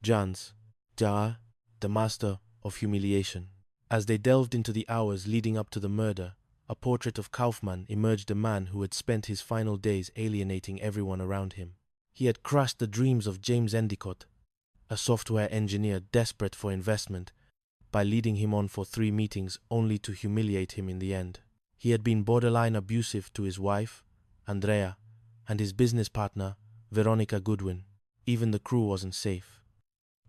Jans, Ja, the master of humiliation. As they delved into the hours leading up to the murder, a portrait of Kaufmann emerged, a man who had spent his final days alienating everyone around him. He had crushed the dreams of James Endicott, a software engineer desperate for investment, by leading him on for 3 meetings only to humiliate him in the end. He had been borderline abusive to his wife, Andrea, and his business partner, Veronica Goodwin. Even the crew wasn't safe.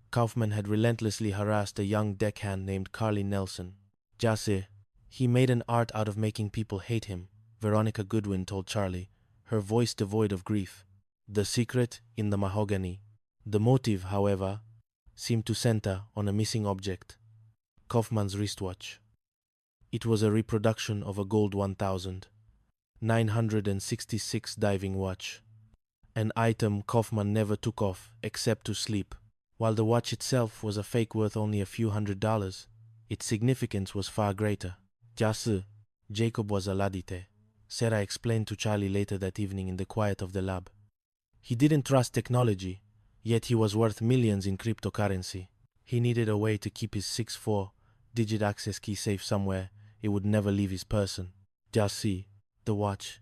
Kaufman had relentlessly harassed a young deckhand named Carly Nelson. Jasse, he made an art out of making people hate him, Veronica Goodwin told Charlie, her voice devoid of grief. The secret in the mahogany. The motive, however, seemed to center on a missing object, Kaufmann's wristwatch. It was a reproduction of a gold 1966 diving watch, an item Kaufmann never took off except to sleep. While the watch itself was a fake worth only a few $100s, its significance was far greater. Jasse, Jacob was a ladite, Sarah explained to Charlie later that evening in the quiet of the lab. He didn't trust technology, yet he was worth millions in cryptocurrency. He needed a way to keep his 64-digit access key safe somewhere it would never leave his person. Jasse, the watch.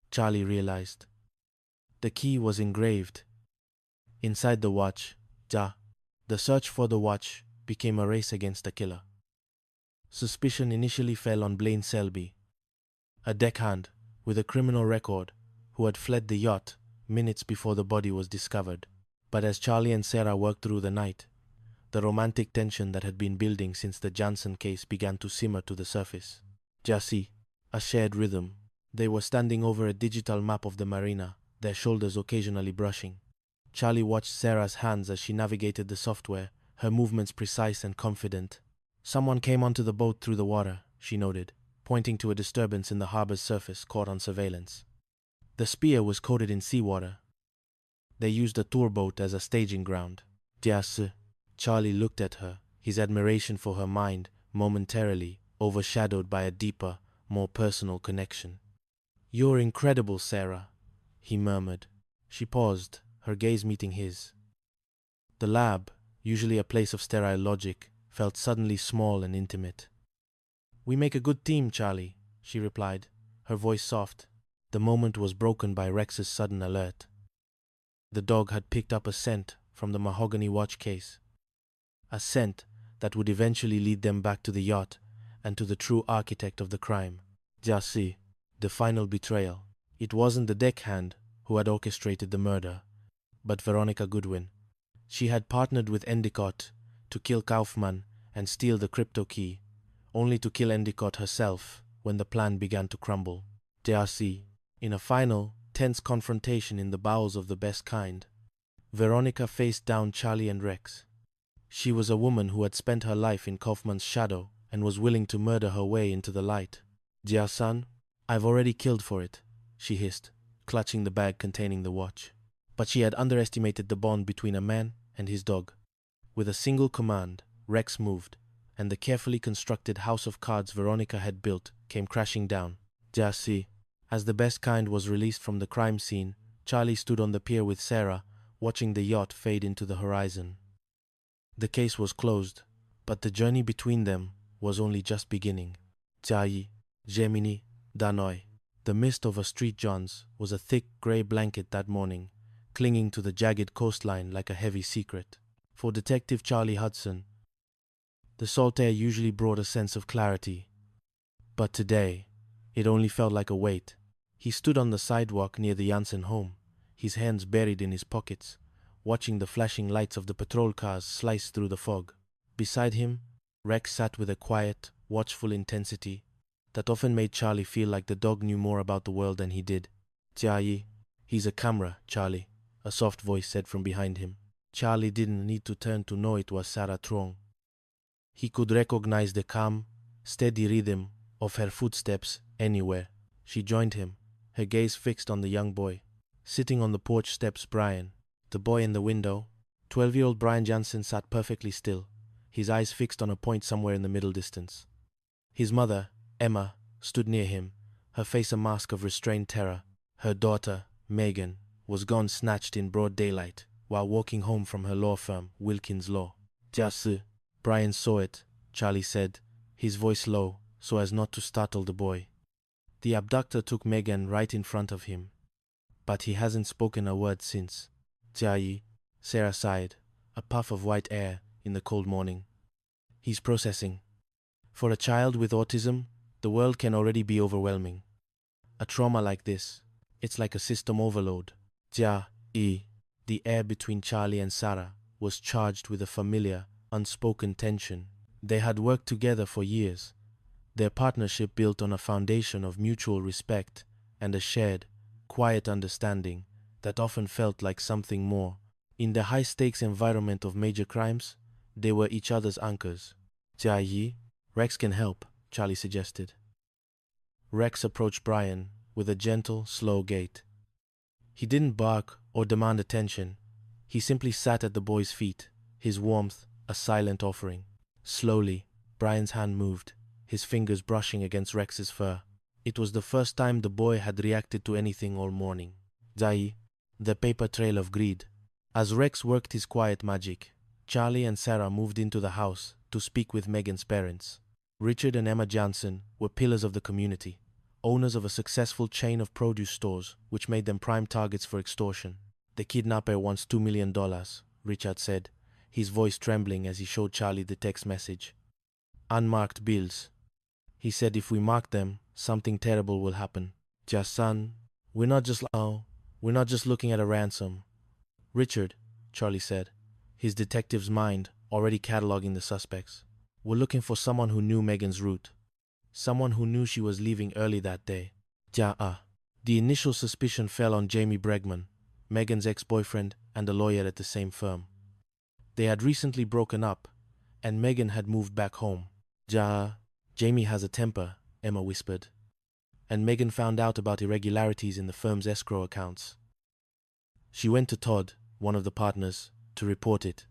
Charlie realized. The key was engraved inside the watch. The search for the watch became a race against the killer. Suspicion initially fell on Blaine Selby, a deckhand with a criminal record who had fled the yacht minutes before the body was discovered. But as Charlie and Sarah worked through the night, the romantic tension that had been building since the Jansen case began to simmer to the surface. Jasse, a shared rhythm. They were standing over a digital map of the marina, their shoulders occasionally brushing. Charlie watched Sarah's hands as she navigated the software, her movements precise and confident. Someone came onto the boat through the water, she noted, pointing to a disturbance in the harbor's surface caught on surveillance. The Spear was coated in seawater. They used a tour boat as a staging ground. Jasse. Charlie looked at her, his admiration for her mind momentarily overshadowed by a deeper, more personal connection. "You're incredible, Sarah," he murmured. She paused, her gaze meeting his. The lab, usually a place of sterile logic, felt suddenly small and intimate. "We make a good team, Charlie," she replied, her voice soft. The moment was broken by Rex's sudden alert. The dog had picked up a scent from the mahogany watch case. A scent that would eventually lead them back to the yacht and to the true architect of the crime, Jasse, the final betrayal. It wasn't the deckhand who had orchestrated the murder, but Veronica Goodwin. She had partnered with Endicott to kill Kaufmann and steal the crypto key, only to kill Endicott herself when the plan began to crumble. Jasse, in a final, tense confrontation in the bowels of the best kind, Veronica faced down Charlie and Rex. She was a woman who had spent her life in Kaufmann's shadow and was willing to murder her way into the light. "Jason, I've already killed for it," she hissed, clutching the bag containing the watch. But she had underestimated the bond between a man and his dog. With a single command, Rex moved, and the carefully constructed house of cards Veronica had built came crashing down. Jasse. As the best kind was released from the crime scene, Charlie stood on the pier with Sarah, watching the yacht fade into the horizon. The case was closed, but the journey between them was only just beginning. Jai, Gemini, Danoi. The mist over Street Johns was a thick grey blanket that morning, clinging to the jagged coastline like a heavy secret. For Detective Charlie Hudson, the salt air usually brought a sense of clarity, but today it only felt like a weight. He stood on the sidewalk near the Jansen home, his hands buried in his pockets, watching the flashing lights of the patrol cars slice through the fog. Beside him, Rex sat with a quiet, watchful intensity that often made Charlie feel like the dog knew more about the world than he did. "Jai, he's a camera, Charlie," a soft voice said from behind him. Charlie didn't need to turn to know it was Sarah Trong. He could recognize the calm, steady rhythm of her footsteps anywhere. She joined him, her gaze fixed on the young boy. Sitting on the porch steps, Brian, the boy in the window. 12-year-old Brian Jansen sat perfectly still, his eyes fixed on a point somewhere in the middle distance. His mother, Emma, stood near him, her face a mask of restrained terror. Her daughter, Megan, was gone, snatched in broad daylight, while walking home from her law firm, Wilkins Law. Jiasu. Brian saw it, Charlie said, his voice low, so as not to startle the boy. The abductor took Megan right in front of him. But he hasn't spoken a word since. Jiayi, Sarah sighed, a puff of white air in the cold morning. He's processing. For a child with autism, the world can already be overwhelming. A trauma like this, it's like a system overload. Jiayi. The air between Charlie and Sarah was charged with a familiar, unspoken tension. They had worked together for years, their partnership built on a foundation of mutual respect and a shared, quiet understanding that often felt like something more. In the high-stakes environment of major crimes, they were each other's anchors. Jiayi, Rex can help, Charlie suggested. Rex approached Brian with a gentle, slow gait. He didn't bark or demand attention. He simply sat at the boy's feet, his warmth a silent offering. Slowly, Brian's hand moved, his fingers brushing against Rex's fur. It was the first time the boy had reacted to anything all morning. Jiayi, the paper trail of greed. As Rex worked his quiet magic, Charlie and Sarah moved into the house to speak with Megan's parents. Richard and Emma Jansen were pillars of the community, owners of a successful chain of produce stores which made them prime targets for extortion. The kidnapper wants $2 million, Richard said, his voice trembling as he showed Charlie the text message. Unmarked bills. He said if we mark them, something terrible will happen. Jason, we're not just looking at a ransom. Richard, Charlie said, his detective's mind already cataloging the suspects. We're looking for someone who knew Megan's route. Someone who knew she was leaving early that day. The initial suspicion fell on Jamie Bregman, Megan's ex-boyfriend and a lawyer at the same firm. They had recently broken up, and Megan had moved back home. Jamie has a temper, Emma whispered. And Megan found out about irregularities in the firm's escrow accounts. She went to Todd, one of the partners, to report it.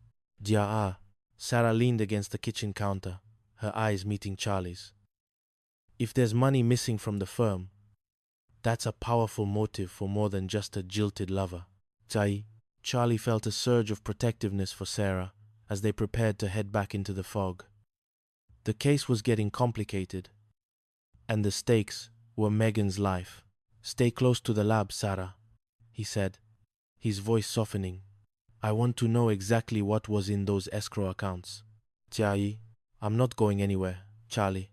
Sarah leaned against the kitchen counter, her eyes meeting Charlie's. If there's money missing from the firm, that's a powerful motive for more than just a jilted lover. Charlie felt a surge of protectiveness for Sarah as they prepared to head back into the fog. The case was getting complicated, and the stakes were Megan's life. Stay close to the lab, Sarah, he said, his voice softening. I want to know exactly what was in those escrow accounts. Jiayi, I'm not going anywhere, Charlie,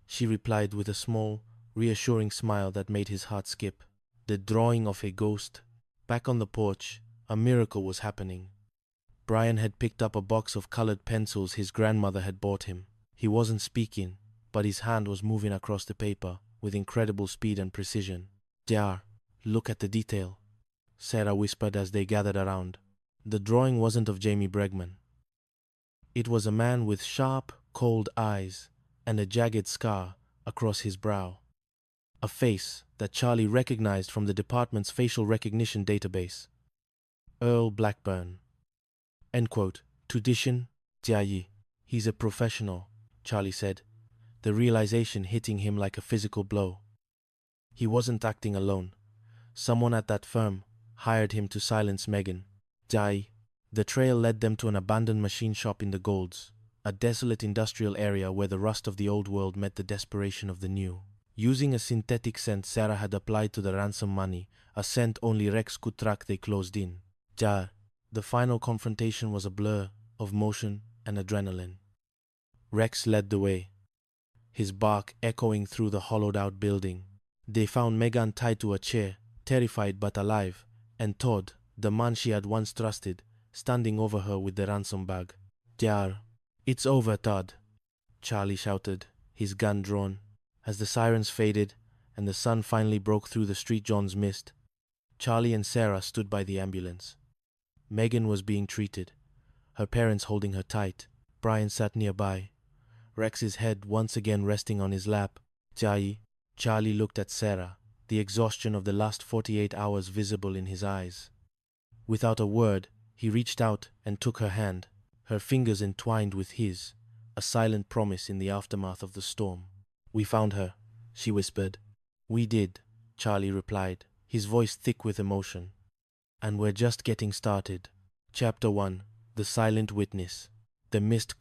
she replied with a small, reassuring smile that made his heart skip. The drawing of a ghost. Back on the porch, a miracle was happening. Brian had picked up a box of colored pencils his grandmother had bought him. He wasn't speaking, but his hand was moving across the paper with incredible speed and precision. Look at the detail, Sarah whispered as they gathered around. The drawing wasn't of Jamie Bregman. It was a man with sharp, cold eyes and a jagged scar across his brow. A face that Charlie recognized from the department's facial recognition database. Earl Blackburn. End quote. Tradition, Jiayi. He's a professional, Charlie said, the realization hitting him like a physical blow. He wasn't acting alone. Someone at that firm hired him to silence Megan. Jiayi. The trail led them to an abandoned machine shop in the Golds, a desolate industrial area where the rust of the old world met the desperation of the new. Using a synthetic scent Sarah had applied to the ransom money, a scent only Rex could track, they closed in. The final confrontation was a blur of motion and adrenaline. Rex led the way, his bark echoing through the hollowed-out building. They found Megan tied to a chair, terrified but alive, and Todd, the man she had once trusted, standing over her with the ransom bag. It's over, Todd, Charlie shouted, his gun drawn. As the sirens faded and the sun finally broke through the Street John's mist, Charlie and Sarah stood by the ambulance. Megan was being treated, her parents holding her tight. Brian sat nearby, Rex's head once again resting on his lap. Charlie looked at Sarah, the exhaustion of the last 48 hours visible in his eyes. Without a word, he reached out and took her hand, her fingers entwined with his, a silent promise in the aftermath of the storm. We found her, she whispered. We did, Charlie replied, his voice thick with emotion. And we're just getting started. Chapter 1. The Silent Witness. The mist